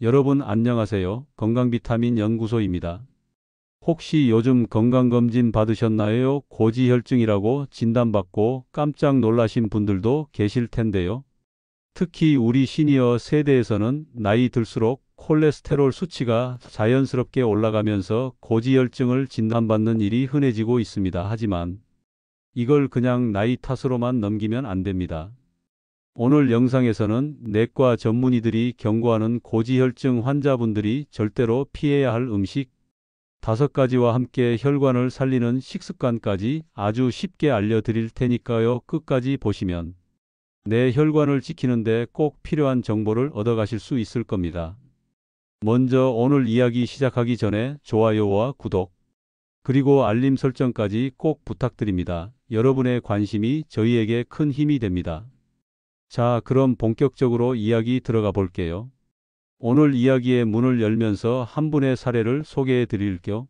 여러분 안녕하세요. 건강비타민 연구소입니다. 혹시 요즘 건강검진 받으셨나요? 고지혈증이라고 진단받고 깜짝 놀라신 분들도 계실 텐데요. 특히 우리 시니어 세대에서는 나이 들수록 콜레스테롤 수치가 자연스럽게 올라가면서 고지혈증을 진단받는 일이 흔해지고 있습니다. 하지만 이걸 그냥 나이 탓으로만 넘기면 안 됩니다. 오늘 영상에서는 내과 전문의들이 경고하는 고지혈증 환자분들이 절대로 피해야 할 음식 5가지와 함께 혈관을 살리는 식습관까지 아주 쉽게 알려드릴 테니까요. 끝까지 보시면 내 혈관을 지키는데 꼭 필요한 정보를 얻어가실 수 있을 겁니다. 먼저 오늘 이야기 시작하기 전에 좋아요와 구독, 그리고 알림 설정까지 꼭 부탁드립니다. 여러분의 관심이 저희에게 큰 힘이 됩니다. 자, 그럼 본격적으로 이야기 들어가 볼게요. 오늘 이야기의 문을 열면서 한 분의 사례를 소개해 드릴게요.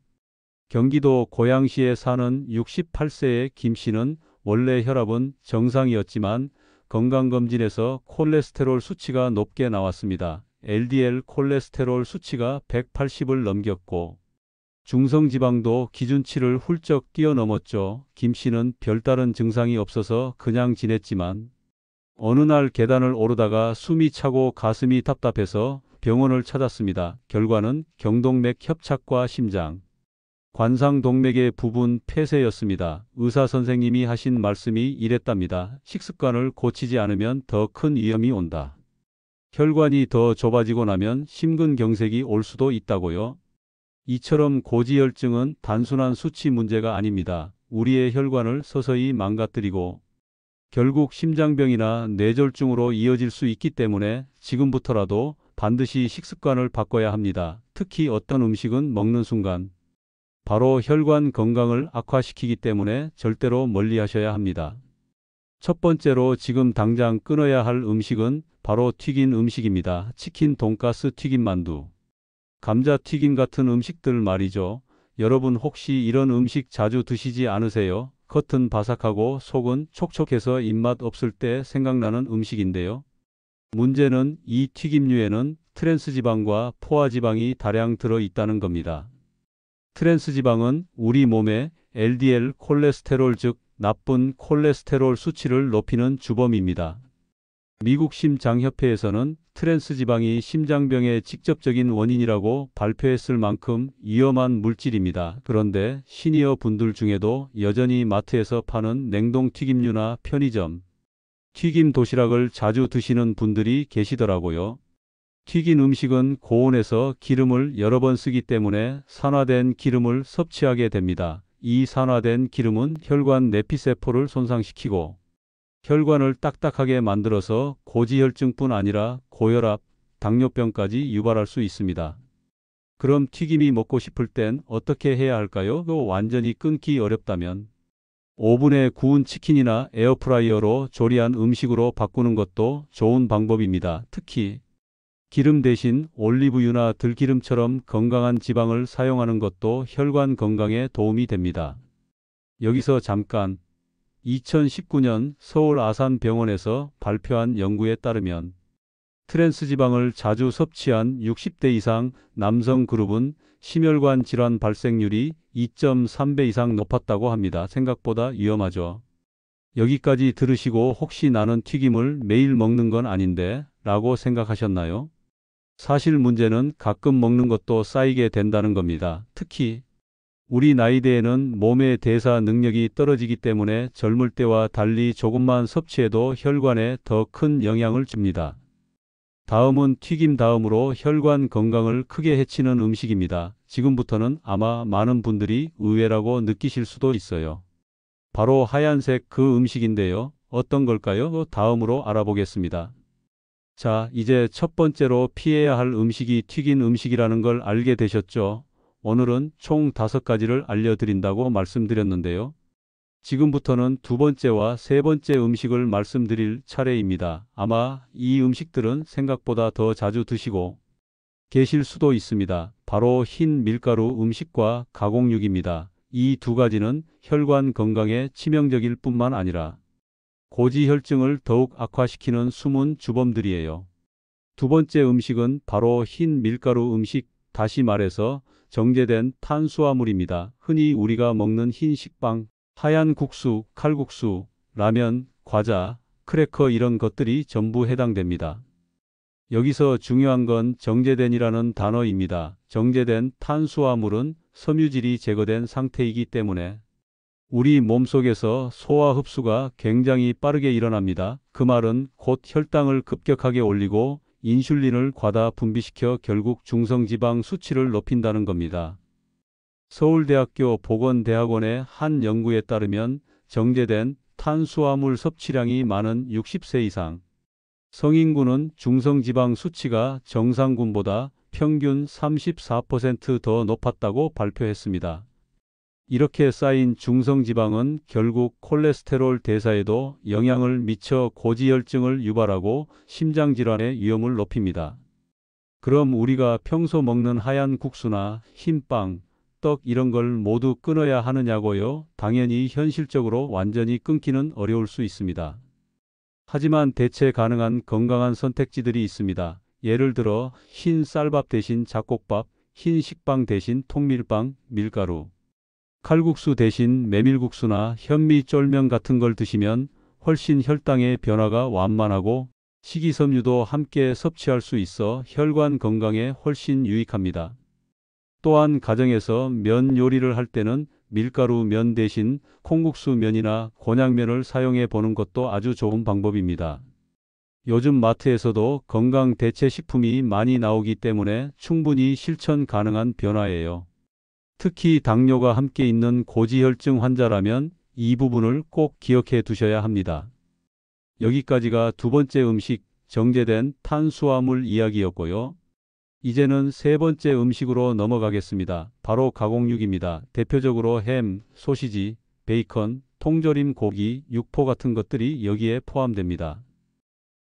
경기도 고양시에 사는 68세의 김 씨는 원래 혈압은 정상이었지만 건강검진에서 콜레스테롤 수치가 높게 나왔습니다. LDL 콜레스테롤 수치가 180을 넘겼고 중성지방도 기준치를 훌쩍 뛰어넘었죠. 김 씨는 별다른 증상이 없어서 그냥 지냈지만 어느 날 계단을 오르다가 숨이 차고 가슴이 답답해서 병원을 찾았습니다. 결과는 경동맥 협착과 심장, 관상동맥의 부분 폐쇄였습니다. 의사 선생님이 하신 말씀이 이랬답니다. 식습관을 고치지 않으면 더 큰 위험이 온다. 혈관이 더 좁아지고 나면 심근경색이 올 수도 있다고요. 이처럼 고지혈증은 단순한 수치 문제가 아닙니다. 우리의 혈관을 서서히 망가뜨리고 결국 심장병이나 뇌졸중으로 이어질 수 있기 때문에 지금부터라도 반드시 식습관을 바꿔야 합니다. 특히 어떤 음식은 먹는 순간 바로 혈관 건강을 악화시키기 때문에 절대로 멀리 하셔야 합니다. 첫 번째로 지금 당장 끊어야 할 음식은 바로 튀긴 음식입니다. 치킨, 돈가스, 튀김 만두, 감자튀김 같은 음식들 말이죠. 여러분 혹시 이런 음식 자주 드시지 않으세요? 겉은 바삭하고 속은 촉촉해서 입맛 없을 때 생각나는 음식인데요. 문제는 이 튀김류에는 트랜스지방과 포화지방이 다량 들어있다는 겁니다. 트랜스지방은 우리 몸의 LDL 콜레스테롤 즉 나쁜 콜레스테롤 수치를 높이는 주범입니다. 미국 심장협회에서는 트랜스지방이 심장병의 직접적인 원인이라고 발표했을 만큼 위험한 물질입니다. 그런데 시니어 분들 중에도 여전히 마트에서 파는 냉동 튀김류나 편의점 튀김 도시락을 자주 드시는 분들이 계시더라고요. 튀긴 음식은 고온에서 기름을 여러 번 쓰기 때문에 산화된 기름을 섭취하게 됩니다. 이 산화된 기름은 혈관 내피세포를 손상시키고 혈관을 딱딱하게 만들어서 고지혈증뿐 아니라 고혈압, 당뇨병까지 유발할 수 있습니다. 그럼 튀김이 먹고 싶을 땐 어떻게 해야 할까요? 완전히 끊기 어렵다면 오븐에 구운 치킨이나 에어프라이어로 조리한 음식으로 바꾸는 것도 좋은 방법입니다. 특히 기름 대신 올리브유나 들기름처럼 건강한 지방을 사용하는 것도 혈관 건강에 도움이 됩니다. 여기서 잠깐 2019년 서울 아산병원에서 발표한 연구에 따르면 트랜스지방을 자주 섭취한 60대 이상 남성 그룹은 심혈관 질환 발생률이 2.3배 이상 높았다고 합니다. 생각보다 위험하죠. 여기까지 들으시고 혹시 나는 튀김을 매일 먹는 건 아닌데 라고 생각하셨나요? 사실 문제는 가끔 먹는 것도 쌓이게 된다는 겁니다. 특히 우리 나이대에는 몸의 대사 능력이 떨어지기 때문에 젊을 때와 달리 조금만 섭취해도 혈관에 더 큰 영향을 줍니다. 다음은 튀김 다음으로 혈관 건강을 크게 해치는 음식입니다. 지금부터는 아마 많은 분들이 의외라고 느끼실 수도 있어요. 바로 하얀색 그 음식인데요. 어떤 걸까요? 다음으로 알아보겠습니다. 자, 이제 첫 번째로 피해야 할 음식이 튀긴 음식이라는 걸 알게 되셨죠? 오늘은 총 5가지를 알려드린다고 말씀드렸는데요. 지금부터는 두 번째와 세 번째 음식을 말씀드릴 차례입니다. 아마 이 음식들은 생각보다 더 자주 드시고 계실 수도 있습니다. 바로 흰 밀가루 음식과 가공육입니다. 이 두 가지는 혈관 건강에 치명적일 뿐만 아니라 고지혈증을 더욱 악화시키는 숨은 주범들이에요. 두 번째 음식은 바로 흰 밀가루 음식, 다시 말해서 정제된 탄수화물입니다. 흔히 우리가 먹는 흰 식빵, 하얀 국수, 칼국수, 라면, 과자, 크래커 이런 것들이 전부 해당됩니다. 여기서 중요한 건 정제된이라는 단어입니다. 정제된 탄수화물은 섬유질이 제거된 상태이기 때문에 우리 몸속에서 소화 흡수가 굉장히 빠르게 일어납니다. 그 말은 곧 혈당을 급격하게 올리고 인슐린을 과다 분비시켜 결국 중성지방 수치를 높인다는 겁니다. 서울대학교 보건대학원의 한 연구에 따르면 정제된 탄수화물 섭취량이 많은 60세 이상 성인군은 중성지방 수치가 정상군보다 평균 34% 더 높았다고 발표했습니다. 이렇게 쌓인 중성지방은 결국 콜레스테롤 대사에도 영향을 미쳐 고지혈증을 유발하고 심장질환의 위험을 높입니다. 그럼 우리가 평소 먹는 하얀 국수나 흰빵, 떡 이런 걸 모두 끊어야 하느냐고요? 당연히 현실적으로 완전히 끊기는 어려울 수 있습니다. 하지만 대체 가능한 건강한 선택지들이 있습니다. 예를 들어 흰 쌀밥 대신 잡곡밥, 흰 식빵 대신 통밀빵, 밀가루, 칼국수 대신 메밀국수나 현미 쫄면 같은 걸 드시면 훨씬 혈당의 변화가 완만하고 식이섬유도 함께 섭취할 수 있어 혈관 건강에 훨씬 유익합니다. 또한 가정에서 면 요리를 할 때는 밀가루 면 대신 콩국수 면이나 곤약면을 사용해 보는 것도 아주 좋은 방법입니다. 요즘 마트에서도 건강 대체 식품이 많이 나오기 때문에 충분히 실천 가능한 변화예요. 특히 당뇨가 함께 있는 고지혈증 환자라면 이 부분을 꼭 기억해 두셔야 합니다. 여기까지가 두 번째 음식, 정제된 탄수화물 이야기였고요. 이제는 세 번째 음식으로 넘어가겠습니다. 바로 가공육입니다. 대표적으로 햄, 소시지, 베이컨, 통조림 고기, 육포 같은 것들이 여기에 포함됩니다.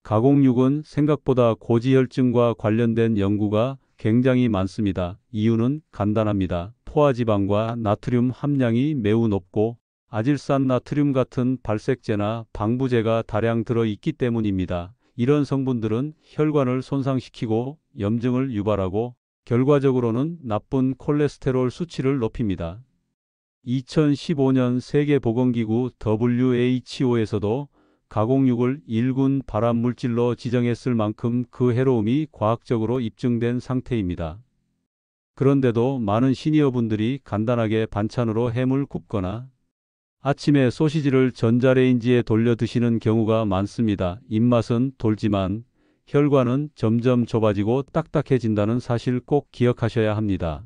가공육은 생각보다 고지혈증과 관련된 연구가 굉장히 많습니다. 이유는 간단합니다. 포화지방과 나트륨 함량이 매우 높고 아질산 나트륨 같은 발색제나 방부제가 다량 들어있기 때문입니다. 이런 성분들은 혈관을 손상시키고 염증을 유발하고 결과적으로는 나쁜 콜레스테롤 수치를 높입니다. 2015년 세계보건기구 WHO에서도 가공육을 1군 발암물질로 지정했을 만큼 그 해로움이 과학적으로 입증된 상태입니다. 그런데도 많은 시니어분들이 간단하게 반찬으로 햄을 굽거나 아침에 소시지를 전자레인지에 돌려 드시는 경우가 많습니다. 입맛은 돌지만 혈관은 점점 좁아지고 딱딱해진다는 사실 꼭 기억하셔야 합니다.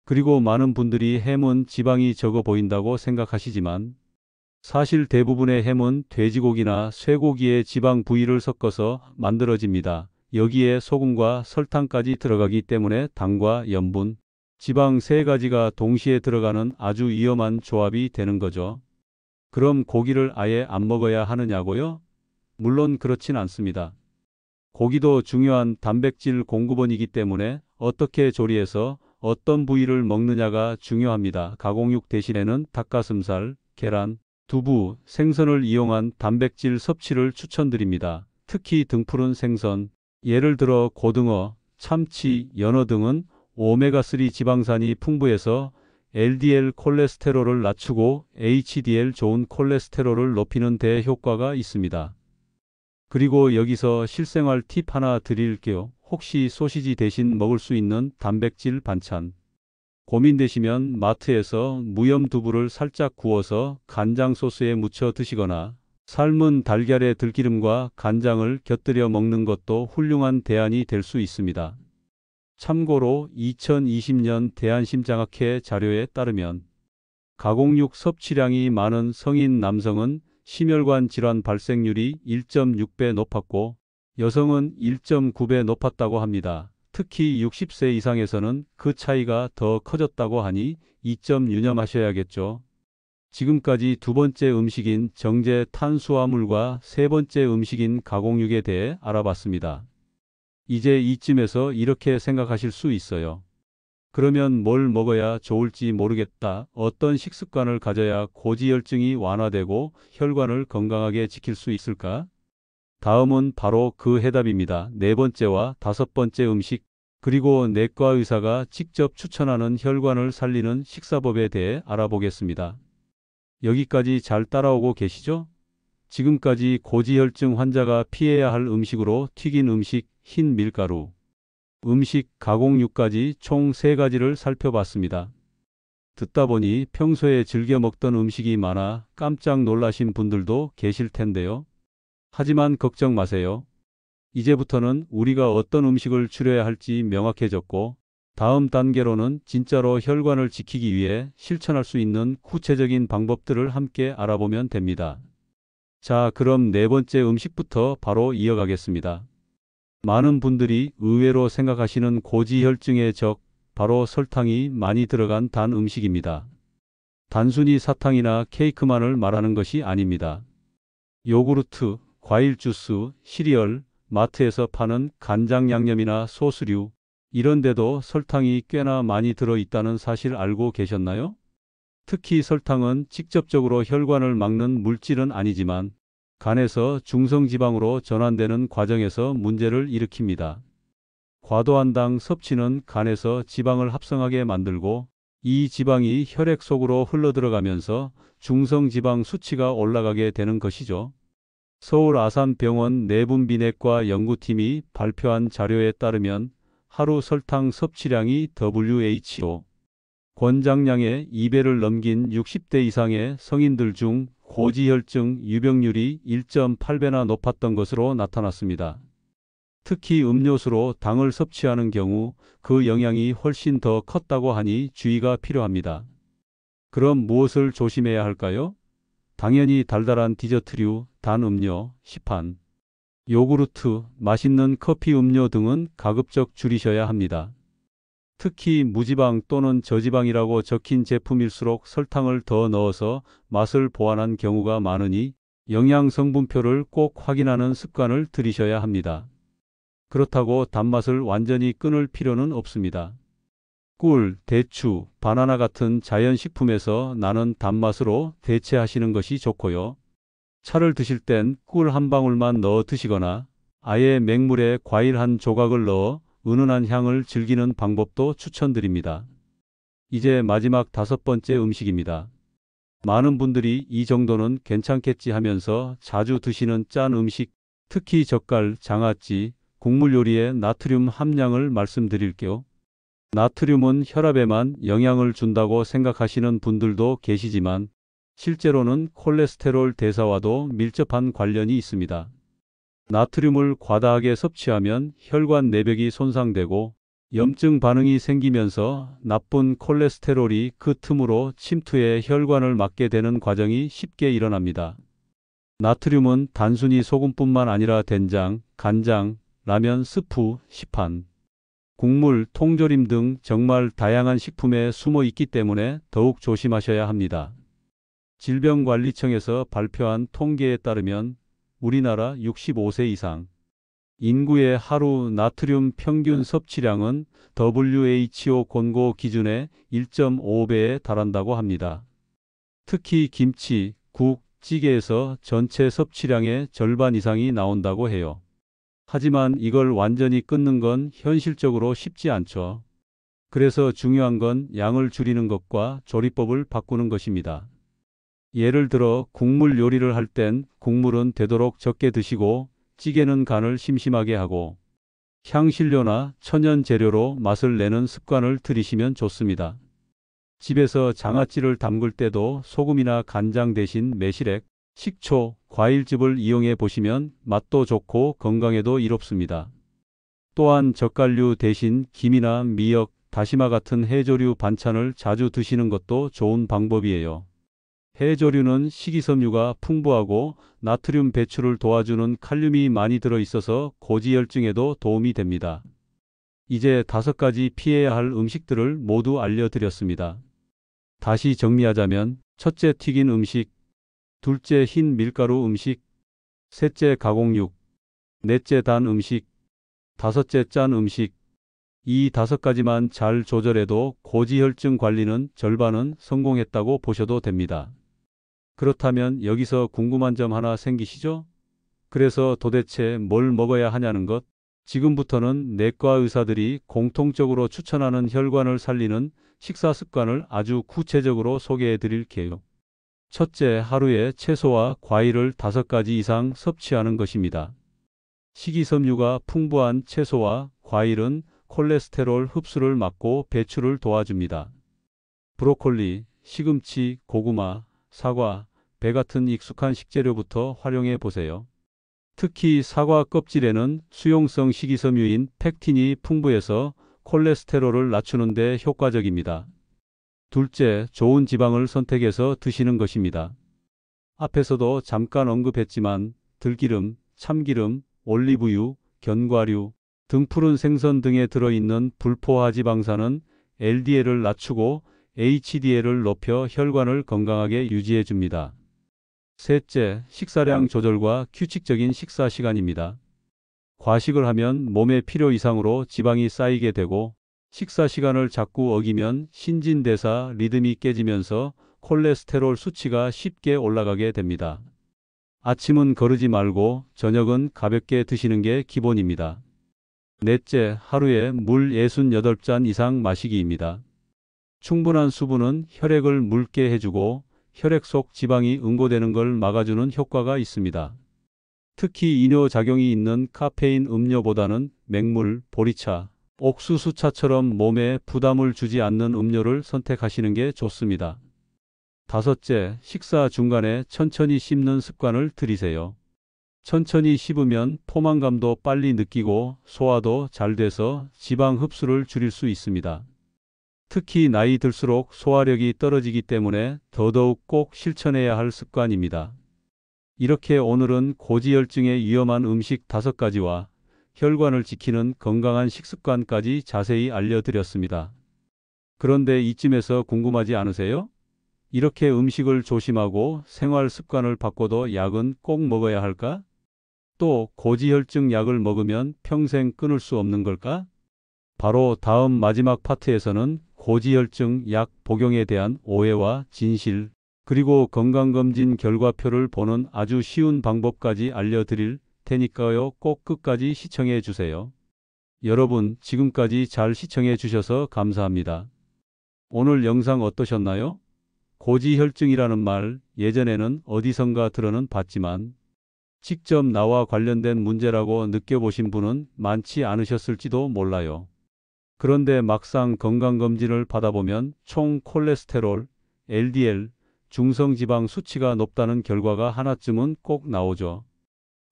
그리고 많은 분들이 햄은 지방이 적어 보인다고 생각하시지만 사실 대부분의 햄은 돼지고기나 쇠고기의 지방 부위를 섞어서 만들어집니다. 여기에 소금과 설탕까지 들어가기 때문에 당과 염분, 지방 세 가지가 동시에 들어가는 아주 위험한 조합이 되는 거죠. 그럼 고기를 아예 안 먹어야 하느냐고요? 물론 그렇진 않습니다. 고기도 중요한 단백질 공급원이기 때문에 어떻게 조리해서 어떤 부위를 먹느냐가 중요합니다. 가공육 대신에는 닭가슴살, 계란, 두부, 생선을 이용한 단백질 섭취를 추천드립니다. 특히 등푸른 생선, 예를 들어 고등어, 참치, 연어 등은 오메가3 지방산이 풍부해서 LDL 콜레스테롤을 낮추고 HDL 좋은 콜레스테롤을 높이는 데 효과가 있습니다. 그리고 여기서 실생활 팁 하나 드릴게요. 혹시 소시지 대신 먹을 수 있는 단백질 반찬 고민되시면 마트에서 무염 두부를 살짝 구워서 간장 소스에 묻혀 드시거나 삶은 달걀에 들기름과 간장을 곁들여 먹는 것도 훌륭한 대안이 될 수 있습니다. 참고로 2020년 대한심장학회 자료에 따르면 가공육 섭취량이 많은 성인 남성은 심혈관 질환 발생률이 1.6배 높았고 여성은 1.9배 높았다고 합니다. 특히 60세 이상에서는 그 차이가 더 커졌다고 하니 이 점 유념하셔야겠죠. 지금까지 두 번째 음식인 정제 탄수화물과 세 번째 음식인 가공육에 대해 알아봤습니다. 이제 이쯤에서 이렇게 생각하실 수 있어요. 그러면 뭘 먹어야 좋을지 모르겠다. 어떤 식습관을 가져야 고지혈증이 완화되고 혈관을 건강하게 지킬 수 있을까? 다음은 바로 그 해답입니다. 네 번째와 다섯 번째 음식, 그리고 내과 의사가 직접 추천하는 혈관을 살리는 식사법에 대해 알아보겠습니다. 여기까지 잘 따라오고 계시죠? 지금까지 고지혈증 환자가 피해야 할 음식으로 튀긴 음식, 흰 밀가루, 음식, 가공육까지 총 3가지를 살펴봤습니다. 듣다 보니 평소에 즐겨 먹던 음식이 많아 깜짝 놀라신 분들도 계실 텐데요. 하지만 걱정 마세요. 이제부터는 우리가 어떤 음식을 줄여야 할지 명확해졌고, 다음 단계로는 진짜로 혈관을 지키기 위해 실천할 수 있는 구체적인 방법들을 함께 알아보면 됩니다. 자, 그럼 네 번째 음식부터 바로 이어가겠습니다. 많은 분들이 의외로 생각하시는 고지혈증의 적, 바로 설탕이 많이 들어간 단 음식입니다. 단순히 사탕이나 케이크만을 말하는 것이 아닙니다. 요구르트, 과일 주스, 시리얼, 마트에서 파는 간장 양념이나 소스류, 이런 데도 설탕이 꽤나 많이 들어있다는 사실 알고 계셨나요? 특히 설탕은 직접적으로 혈관을 막는 물질은 아니지만 간에서 중성지방으로 전환되는 과정에서 문제를 일으킵니다. 과도한 당 섭취는 간에서 지방을 합성하게 만들고, 이 지방이 혈액 속으로 흘러들어가면서 중성지방 수치가 올라가게 되는 것이죠. 서울 아산병원 내분비내과 연구팀이 발표한 자료에 따르면 하루 설탕 섭취량이 WHO 권장량의 2배를 넘긴 60대 이상의 성인들 중 고지혈증 유병률이 1.8배나 높았던 것으로 나타났습니다. 특히 음료수로 당을 섭취하는 경우 그 영향이 훨씬 더 컸다고 하니 주의가 필요합니다. 그럼 무엇을 조심해야 할까요? 당연히 달달한 디저트류, 단 음료, 시판, 요구르트, 맛있는 커피 음료 등은 가급적 줄이셔야 합니다. 특히 무지방 또는 저지방이라고 적힌 제품일수록 설탕을 더 넣어서 맛을 보완한 경우가 많으니 영양 성분표를 꼭 확인하는 습관을 들이셔야 합니다. 그렇다고 단맛을 완전히 끊을 필요는 없습니다. 꿀, 대추, 바나나 같은 자연식품에서 나는 단맛으로 대체하시는 것이 좋고요. 차를 드실 땐 꿀 한 방울만 넣어 드시거나 아예 맹물에 과일 한 조각을 넣어 은은한 향을 즐기는 방법도 추천드립니다. 이제 마지막 다섯 번째 음식입니다. 많은 분들이 이 정도는 괜찮겠지 하면서 자주 드시는 짠 음식, 특히 젓갈, 장아찌, 국물 요리의 나트륨 함량을 말씀드릴게요. 나트륨은 혈압에만 영향을 준다고 생각하시는 분들도 계시지만 실제로는 콜레스테롤 대사와도 밀접한 관련이 있습니다. 나트륨을 과다하게 섭취하면 혈관 내벽이 손상되고 염증 반응이 생기면서 나쁜 콜레스테롤이 그 틈으로 침투해 혈관을 막게 되는 과정이 쉽게 일어납니다. 나트륨은 단순히 소금뿐만 아니라 된장, 간장, 라면, 스프, 시판, 국물, 통조림 등 정말 다양한 식품에 숨어 있기 때문에 더욱 조심하셔야 합니다. 질병관리청에서 발표한 통계에 따르면 우리나라 65세 이상 인구의 하루 나트륨 평균 섭취량은 WHO 권고 기준의 1.5배에 달한다고 합니다. 특히 김치, 국, 찌개에서 전체 섭취량의 절반 이상이 나온다고 해요. 하지만 이걸 완전히 끊는 건 현실적으로 쉽지 않죠. 그래서 중요한 건 양을 줄이는 것과 조리법을 바꾸는 것입니다. 예를 들어 국물 요리를 할 땐 국물은 되도록 적게 드시고 찌개는 간을 심심하게 하고 향신료나 천연 재료로 맛을 내는 습관을 들이시면 좋습니다. 집에서 장아찌를 담글 때도 소금이나 간장 대신 매실액, 식초, 과일즙을 이용해 보시면 맛도 좋고 건강에도 이롭습니다. 또한 젓갈류 대신 김이나 미역, 다시마 같은 해조류 반찬을 자주 드시는 것도 좋은 방법이에요. 해조류는 식이섬유가 풍부하고 나트륨 배출을 도와주는 칼륨이 많이 들어있어서 고지혈증에도 도움이 됩니다. 이제 5가지 피해야 할 음식들을 모두 알려드렸습니다. 다시 정리하자면 첫째 튀긴 음식, 둘째 흰 밀가루 음식, 셋째 가공육, 넷째 단 음식, 다섯째 짠 음식. 이 5가지만 잘 조절해도 고지혈증 관리는 절반은 성공했다고 보셔도 됩니다. 그렇다면 여기서 궁금한 점 하나 생기시죠? 그래서 도대체 뭘 먹어야 하냐는 것. 지금부터는 내과 의사들이 공통적으로 추천하는 혈관을 살리는 식사 습관을 아주 구체적으로 소개해 드릴게요. 첫째, 하루에 채소와 과일을 5가지 이상 섭취하는 것입니다. 식이섬유가 풍부한 채소와 과일은 콜레스테롤 흡수를 막고 배출을 도와줍니다. 브로콜리, 시금치, 고구마, 사과, 배 같은 익숙한 식재료부터 활용해 보세요. 특히 사과 껍질에는 수용성 식이섬유인 펙틴이 풍부해서 콜레스테롤을 낮추는 데 효과적입니다. 둘째, 좋은 지방을 선택해서 드시는 것입니다. 앞에서도 잠깐 언급했지만 들기름, 참기름, 올리브유, 견과류 등 푸른 생선 등에 들어있는 불포화 지방산은 LDL을 낮추고 HDL을 높여 혈관을 건강하게 유지해 줍니다. 셋째, 식사량 조절과 규칙적인 식사 시간입니다. 과식을 하면 몸에 필요 이상으로 지방이 쌓이게 되고 식사 시간을 자꾸 어기면 신진대사 리듬이 깨지면서 콜레스테롤 수치가 쉽게 올라가게 됩니다. 아침은 거르지 말고 저녁은 가볍게 드시는 게 기본입니다. 넷째, 하루에 물 68잔 이상 마시기입니다. 충분한 수분은 혈액을 묽게 해주고 혈액 속 지방이 응고되는 걸 막아주는 효과가 있습니다. 특히 이뇨작용이 있는 카페인 음료보다는 맹물, 보리차, 옥수수차처럼 몸에 부담을 주지 않는 음료를 선택하시는 게 좋습니다. 다섯째, 식사 중간에 천천히 씹는 습관을 들이세요. 천천히 씹으면 포만감도 빨리 느끼고 소화도 잘 돼서 지방 흡수를 줄일 수 있습니다. 특히 나이 들수록 소화력이 떨어지기 때문에 더더욱 꼭 실천해야 할 습관입니다. 이렇게 오늘은 고지혈증에 위험한 음식 5가지와 혈관을 지키는 건강한 식습관까지 자세히 알려드렸습니다. 그런데 이쯤에서 궁금하지 않으세요? 이렇게 음식을 조심하고 생활 습관을 바꿔도 약은 꼭 먹어야 할까? 또 고지혈증 약을 먹으면 평생 끊을 수 없는 걸까? 바로 다음 마지막 파트에서는 고지혈증 약 복용에 대한 오해와 진실, 그리고 건강검진 결과표를 보는 아주 쉬운 방법까지 알려드릴 테니까요. 꼭 끝까지 시청해 주세요. 여러분, 지금까지 잘 시청해 주셔서 감사합니다. 오늘 영상 어떠셨나요? 고지혈증이라는 말 예전에는 어디선가 들어는 봤지만 직접 나와 관련된 문제라고 느껴보신 분은 많지 않으셨을지도 몰라요. 그런데 막상 건강검진을 받아보면 총 콜레스테롤, LDL, 중성지방 수치가 높다는 결과가 하나쯤은 꼭 나오죠.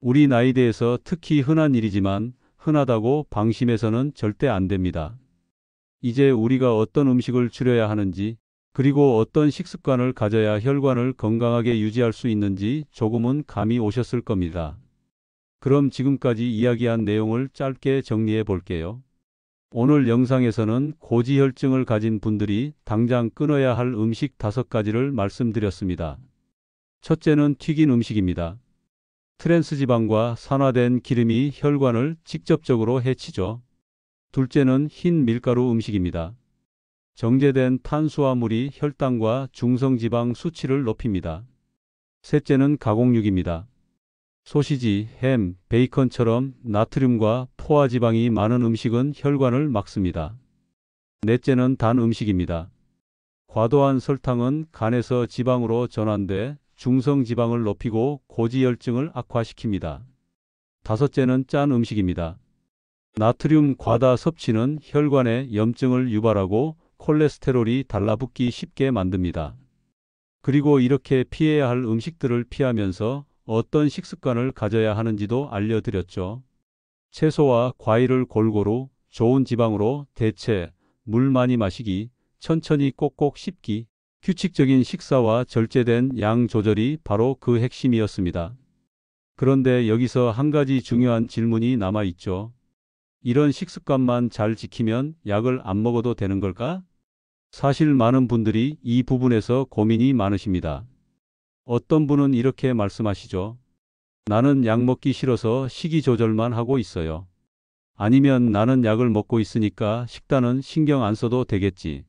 우리 나이대에서 특히 흔한 일이지만 흔하다고 방심해서는 절대 안 됩니다. 이제 우리가 어떤 음식을 줄여야 하는지, 그리고 어떤 식습관을 가져야 혈관을 건강하게 유지할 수 있는지 조금은 감이 오셨을 겁니다. 그럼 지금까지 이야기한 내용을 짧게 정리해 볼게요. 오늘 영상에서는 고지혈증을 가진 분들이 당장 끊어야 할 음식 5가지를 말씀드렸습니다. 첫째는 튀긴 음식입니다. 트랜스지방과 산화된 기름이 혈관을 직접적으로 해치죠. 둘째는 흰 밀가루 음식입니다. 정제된 탄수화물이 혈당과 중성지방 수치를 높입니다. 셋째는 가공육입니다. 소시지, 햄, 베이컨처럼 나트륨과 포화지방이 많은 음식은 혈관을 막습니다. 넷째는 단 음식입니다. 과도한 설탕은 간에서 지방으로 전환돼 중성지방을 높이고 고지혈증을 악화시킵니다. 다섯째는 짠 음식입니다. 나트륨 과다 섭취는 혈관에 염증을 유발하고 콜레스테롤이 달라붙기 쉽게 만듭니다. 그리고 이렇게 피해야 할 음식들을 피하면서 어떤 식습관을 가져야 하는지도 알려드렸죠. 채소와 과일을 골고루 좋은 지방으로 대체, 물 많이 마시기, 천천히 꼭꼭 씹기, 규칙적인 식사와 절제된 양 조절이 바로 그 핵심이었습니다. 그런데 여기서 한 가지 중요한 질문이 남아있죠. 이런 식습관만 잘 지키면 약을 안 먹어도 되는 걸까? 사실 많은 분들이 이 부분에서 고민이 많으십니다. 어떤 분은 이렇게 말씀하시죠. 나는 약 먹기 싫어서 식이 조절만 하고 있어요. 아니면 나는 약을 먹고 있으니까 식단은 신경 안 써도 되겠지.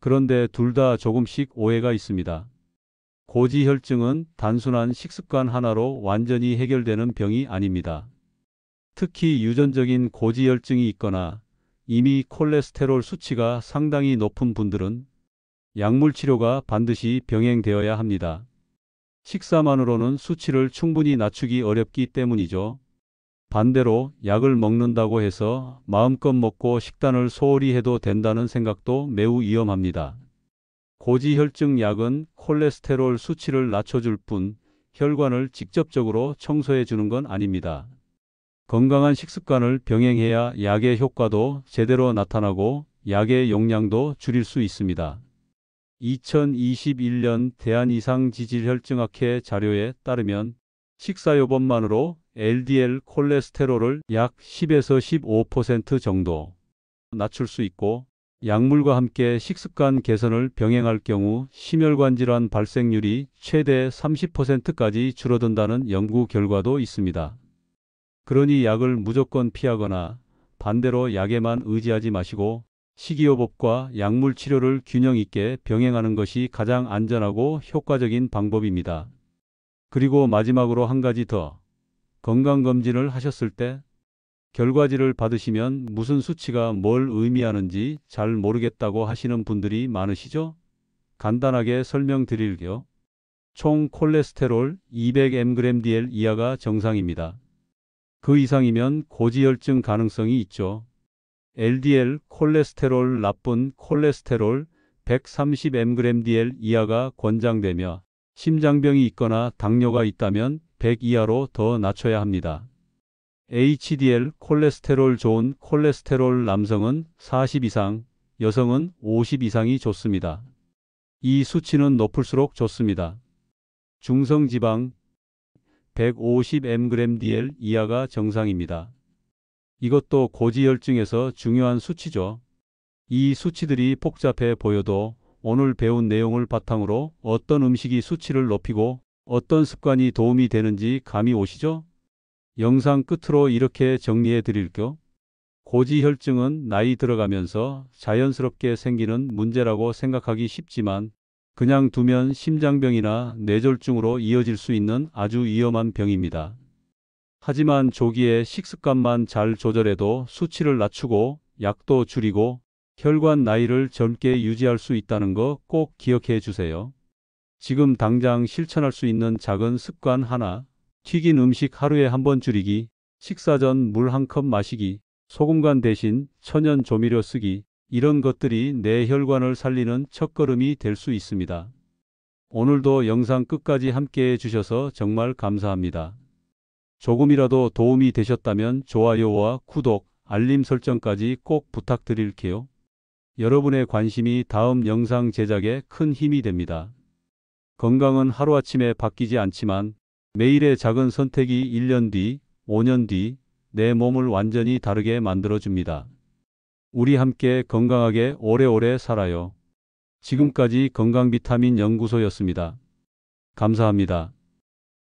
그런데 둘 다 조금씩 오해가 있습니다. 고지혈증은 단순한 식습관 하나로 완전히 해결되는 병이 아닙니다. 특히 유전적인 고지혈증이 있거나 이미 콜레스테롤 수치가 상당히 높은 분들은 약물 치료가 반드시 병행되어야 합니다. 식사만으로는 수치를 충분히 낮추기 어렵기 때문이죠. 반대로 약을 먹는다고 해서 마음껏 먹고 식단을 소홀히 해도 된다는 생각도 매우 위험합니다. 고지혈증 약은 콜레스테롤 수치를 낮춰줄 뿐 혈관을 직접적으로 청소해 주는 건 아닙니다. 건강한 식습관을 병행해야 약의 효과도 제대로 나타나고 약의 용량도 줄일 수 있습니다. 2021년 대한이상지질혈증학회 자료에 따르면 식사요법만으로 LDL 콜레스테롤을 약 10에서 15% 정도 낮출 수 있고 약물과 함께 식습관 개선을 병행할 경우 심혈관 질환 발생률이 최대 30%까지 줄어든다는 연구 결과도 있습니다. 그러니 약을 무조건 피하거나 반대로 약에만 의지하지 마시고 식이요법과 약물 치료를 균형 있게 병행하는 것이 가장 안전하고 효과적인 방법입니다. 그리고 마지막으로 한 가지 더. 건강검진을 하셨을 때 결과지를 받으시면 무슨 수치가 뭘 의미하는지 잘 모르겠다고 하시는 분들이 많으시죠? 간단하게 설명드릴게요. 총 콜레스테롤 200mg/dl 이하가 정상입니다. 그 이상이면 고지혈증 가능성이 있죠. LDL 콜레스테롤 나쁜 콜레스테롤 130mg/dl 이하가 권장되며 심장병이 있거나 당뇨가 있다면 100 이하로 더 낮춰야 합니다. HDL 콜레스테롤 좋은 콜레스테롤 남성은 40 이상, 여성은 50 이상이 좋습니다. 이 수치는 높을수록 좋습니다. 중성지방 150mg/dl 이하가 정상입니다. 이것도 고지혈증에서 중요한 수치죠. 이 수치들이 복잡해 보여도 오늘 배운 내용을 바탕으로 어떤 음식이 수치를 높이고 어떤 습관이 도움이 되는지 감이 오시죠? 영상 끝으로 이렇게 정리해 드릴게요. 고지혈증은 나이 들어가면서 자연스럽게 생기는 문제라고 생각하기 쉽지만 그냥 두면 심장병이나 뇌졸중으로 이어질 수 있는 아주 위험한 병입니다. 하지만 조기에 식습관만 잘 조절해도 수치를 낮추고 약도 줄이고 혈관 나이를 젊게 유지할 수 있다는 거 꼭 기억해 주세요. 지금 당장 실천할 수 있는 작은 습관 하나, 튀긴 음식 하루에 한 번 줄이기, 식사 전 물 한 컵 마시기, 소금간 대신 천연 조미료 쓰기, 이런 것들이 내 혈관을 살리는 첫걸음이 될 수 있습니다. 오늘도 영상 끝까지 함께 해주셔서 정말 감사합니다. 조금이라도 도움이 되셨다면 좋아요와 구독, 알림 설정까지 꼭 부탁드릴게요. 여러분의 관심이 다음 영상 제작에 큰 힘이 됩니다. 건강은 하루아침에 바뀌지 않지만 매일의 작은 선택이 1년 뒤, 5년 뒤 내 몸을 완전히 다르게 만들어줍니다. 우리 함께 건강하게 오래오래 살아요. 지금까지 건강비타민 연구소였습니다. 감사합니다.